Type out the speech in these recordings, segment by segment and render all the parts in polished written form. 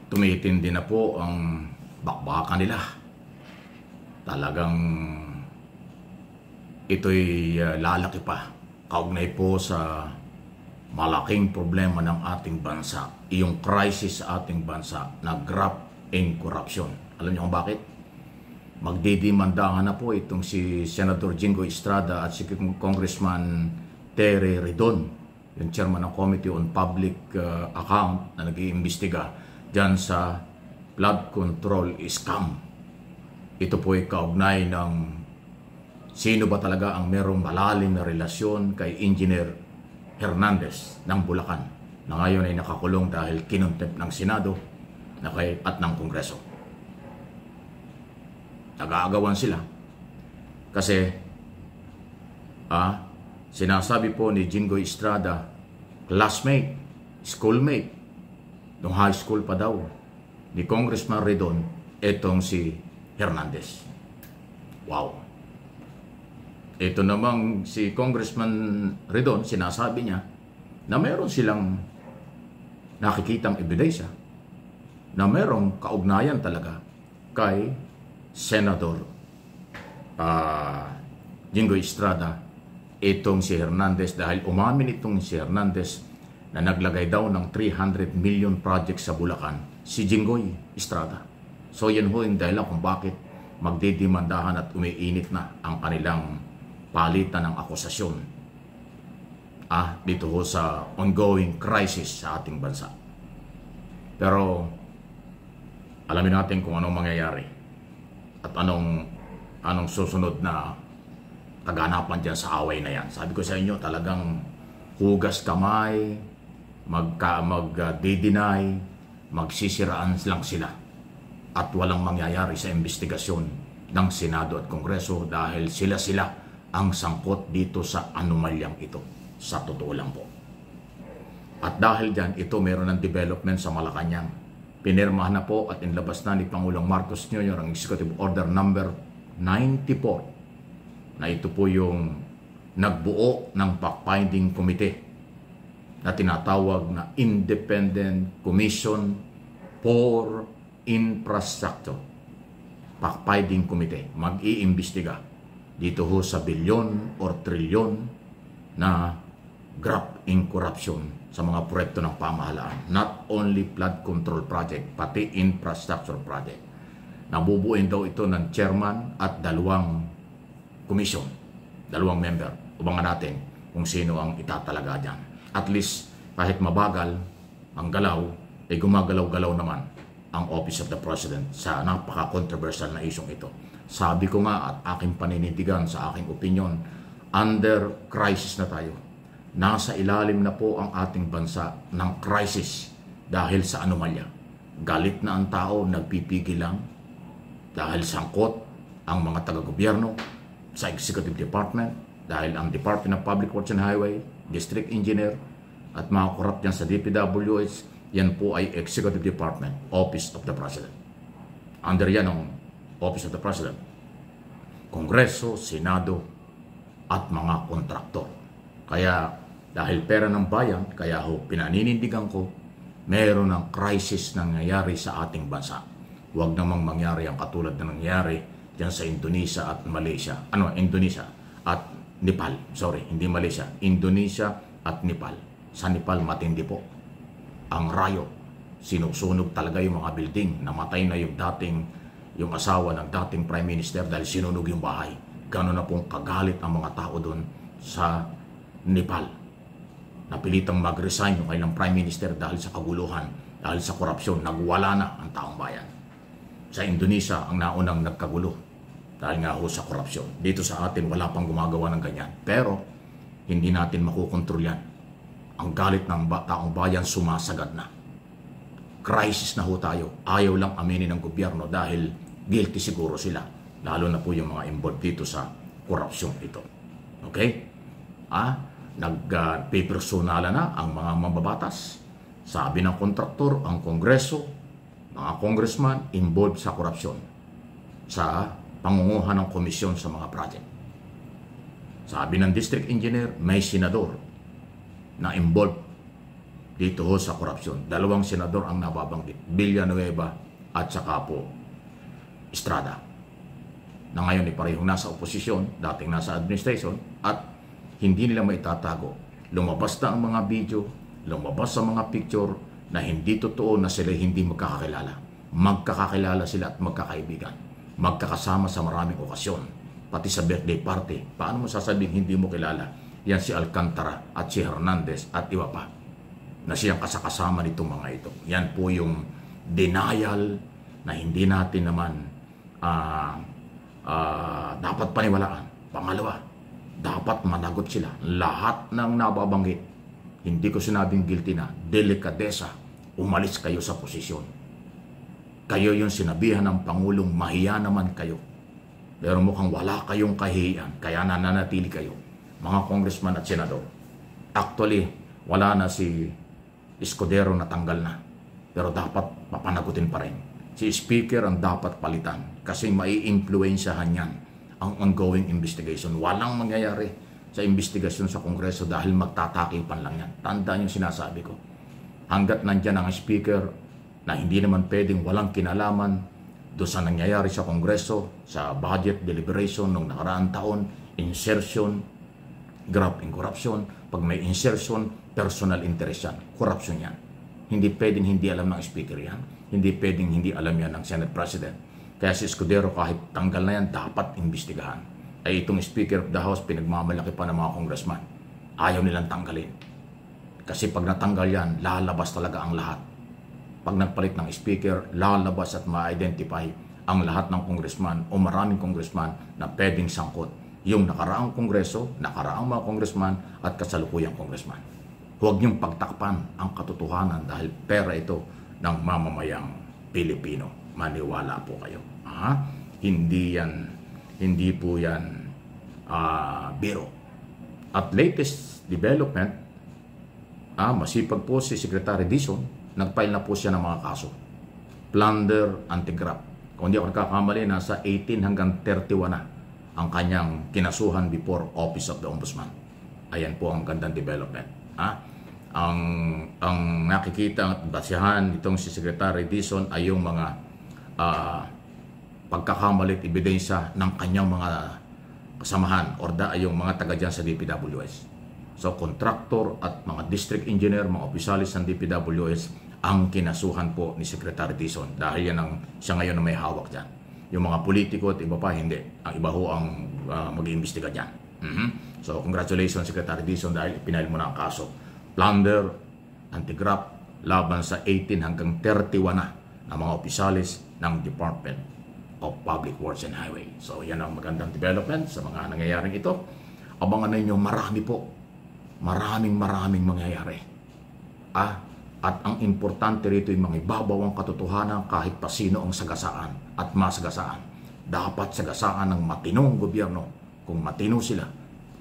tumitindi na po ang bakbakan nila. Talagang ito'y lalaki pa. Kaugnay po sa malaking problema ng ating bansa, yung crisis sa ating bansa na graft in corruption. Alam niyo kung bakit? Magdidimandahan na po itong si Senator Jinggoy Estrada at si Congressman Terry Redon, yung chairman ng Committee on Public Account na nag-iimbestiga dyan sa flood control scam. Ito po ay kaugnay ng sino ba talaga ang merong malalim na relasyon kay Engineer Hernandez ng Bulacan na ngayon ay nakakulong dahil kinontempt ng Senado at ng Kongreso. Nag-aagawan sila kasi sinasabi po ni Jinggoy Estrada, classmate, schoolmate, nung high school pa daw ni Congressman Redon, etong si Hernandez. Wow! Ito namang si Congressman Redon, sinasabi niya na meron silang nakikitang ebidensya na merong kaugnayan talaga kay Senator Jinggoy Estrada itong si Hernandez, dahil umamin itong si Hernandez na naglagay daw ng 300 million project sa Bulacan si Jinggoy Estrada. So yan ho yung dahilan kung bakit magdidimandahan at umiinit na ang kanilang palitan ng akusasyon dito ho sa ongoing crisis sa ating bansa. Pero alamin natin kung anong mangyayari at anong susunod na kaganapan dyan sa away na yan. Sabi ko sa inyo, talagang hugas kamay, mag-deny, magsisiraan lang sila at walang mangyayari sa investigasyon ng Senado at Kongreso dahil sila ang sangkot dito sa anomalyang ito. Sa totoo lang po. At dahil dyan, ito meron ng development sa Malacanang. Pinirmahan na po at inlabas na ni Pangulong Marcos Jr. ang Executive Order number 94 na ito po yung nagbuo ng fact-finding committee na tinatawag na Independent Commission for Infrastructure. Fact-finding committee. Mag-iimbestiga dito ho sa bilyon or trilyon na graft in corruption sa mga proyekto ng pamahalaan. Not only flood control project, pati infrastructure project. Nabubuin daw ito ng chairman at dalawang commission, dalawang member. Ubangan natin kung sino ang itatalaga dyan. At least kahit mabagal ang galaw, ay gumagalaw-galaw naman ang Office of the President sa napaka-controversial na isyong ito. Sabi ko nga at aking paninindigan sa aking opinion, under crisis na tayo. Nasa ilalim na po ang ating bansa ng crisis dahil sa anomalya. Galit na ang tao, nagpipigil lang dahil sangkot ang mga taga-gobyerno sa Executive Department, dahil ang Department of Public Works and Highway, District Engineer at mga korap dyan sa DPWH, yan po ay Executive Department, Office of the President. Under yan ang Office of the President, Kongreso, Senado, at mga kontraktor. Kaya dahil pera ng bayan, kaya ho pinaninindigan ko, meron ng crisis na nangyayari sa ating bansa. Huwag namang mangyari ang katulad na nangyayari dyan sa Indonesia at Malaysia. Indonesia at Nepal. Sorry, hindi Malaysia. Indonesia at Nepal. Sa Nepal, matindi po ang rayo. Sinusunog talaga yung mga building. Namatay na yung asawa ng dating Prime Minister dahil sinunog yung bahay. Gano'n na pong kagalit ang mga tao doon sa Nepal. Napilitang mag-resign yung kailang Prime Minister dahil sa kaguluhan, dahil sa korupsyon. Nagwala na ang taong bayan. Sa Indonesia, ang naunang nagkagulo dahil nga ho sa korupsyon. Dito sa atin, wala pang gumagawa ng ganyan. Pero, hindi natin makukontrol yan. Ang galit ng taong bayan sumasagad na. Crisis na ho tayo. Ayaw lang aminin ng gobyerno dahil guilty siguro sila. Lalo na po yung mga involved dito sa korupsyon ito. Okay? Nagpipersonala na ang mga mambabatas. Sabi ng kontraktor, ang Kongreso, mga congressman involved sa korupsyon. Sa pangunguhan ng komisyon sa mga project. Sabi ng district engineer, may senador na involved dito ho sa korupsyon. Dalawang senador ang nababanggit, Villanueva at saka po Estrada, na ngayon ay parehong nasa oposisyon, dating nasa administration, at hindi nila maitatago. Lumabas na ang mga video, lumabas ang mga picture na hindi totoo na sila hindi magkakakilala. Magkakakilala sila at magkakaibigan. Magkakasama sa maraming okasyon, pati sa birthday party. Paano mo sasabihin hindi mo kilala? Yan si Alcantara at si Hernandez at iba pa na siyang kasakasama nitong mga ito. Yan po yung denial na hindi natin naman dapat paniwalaan. Pangalawa, dapat managot sila. Lahat ng nababanggit, hindi ko sinabing guilty na, delikadesa, umalis kayo sa posisyon. Kayo yung sinabihan ng Pangulong, mahiya naman kayo. Pero mukhang wala kayong kahihiyan, kaya nananatili kayo, mga congressman at senador. Actually, wala na si Escudero, natanggal na. Pero dapat papanagutin pa rin. Si Speaker ang dapat palitan kasi mai-influensyahan yan ang ongoing investigation. Walang mangyayari sa investigasyon sa Kongreso dahil magtatakipan lang yan. Tandaan yung sinasabi ko. Hanggat nandyan ang Speaker na hindi naman pwedeng walang kinalaman doon sa nangyayari sa Kongreso, sa budget deliberation nung nakaraang taon, insertion, graft and corruption. Pag may insertion, personal interest yan. Corruption yan. Hindi pwedeng hindi alam ng Speaker yan. Hindi pwedeng hindi alam yan ng Senate President. Kaya si Escudero, kahit tanggal na yan, dapat imbestigahan. Ay itong Speaker of the House, pinagmamalaki pa ng mga congressman. Ayaw nilang tanggalin. Kasi pag natanggal yan, lalabas talaga ang lahat. Pag nagpalit ng Speaker, lalabas at ma-identify ang lahat ng congressman o maraming congressman na pwedeng sangkot. Yung nakaraang kongreso, nakaraang mga congressman at kasalukuyang congressman. Huwag niyong pagtakpan ang katotohanan dahil pera ito ng mamamayang Pilipino. Maniwala po kayo. Hindi po yan biro. At latest development, masipag po si Secretary Dizon, nag-file na po siya ng mga kaso. Plunder, anti-graft. Kung hindi ako nagkakamali, nasa 18 hanggang 31 na ang kanyang kinasuhan before Office of the Ombudsman. Ayan po ang gandang development. Ang nakikita at basihan itong si Secretary Dizon ay yung mga pagkakamali at ebidensya ng kanyang mga kasamahan or yung mga taga dyan sa DPWS. So, contractor at mga district engineer, mga opisyalis ng DPWS ang kinasuhan po ni Secretary Dizon dahil yan siya ngayon na may hawak dyan. Yung mga politiko at iba pa, hindi. Ang iba ho ang mag-iimbestiga dyan. So, congratulations Secretary Dizon dahil ipinail mo na ang kaso. Plunder, anti-graft, laban sa 18 hanggang 31 na mga opisyalis ng Department of Public Works and Highway. So, yan ang magandang development sa mga nangyayaring ito. Abangan ninyo, marami po. Maraming mangyayari. At ang importante rito yung mga ibabaw ang katotohanan kahit pa sino ang sagasaan at masagasaan. Dapat sagasaan ng matinong gobyerno. Kung matino sila,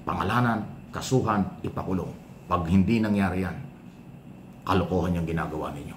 pangalanan, kasuhan, ipakulong. Pag hindi nangyari yan, kalokohan yung ginagawa ninyo.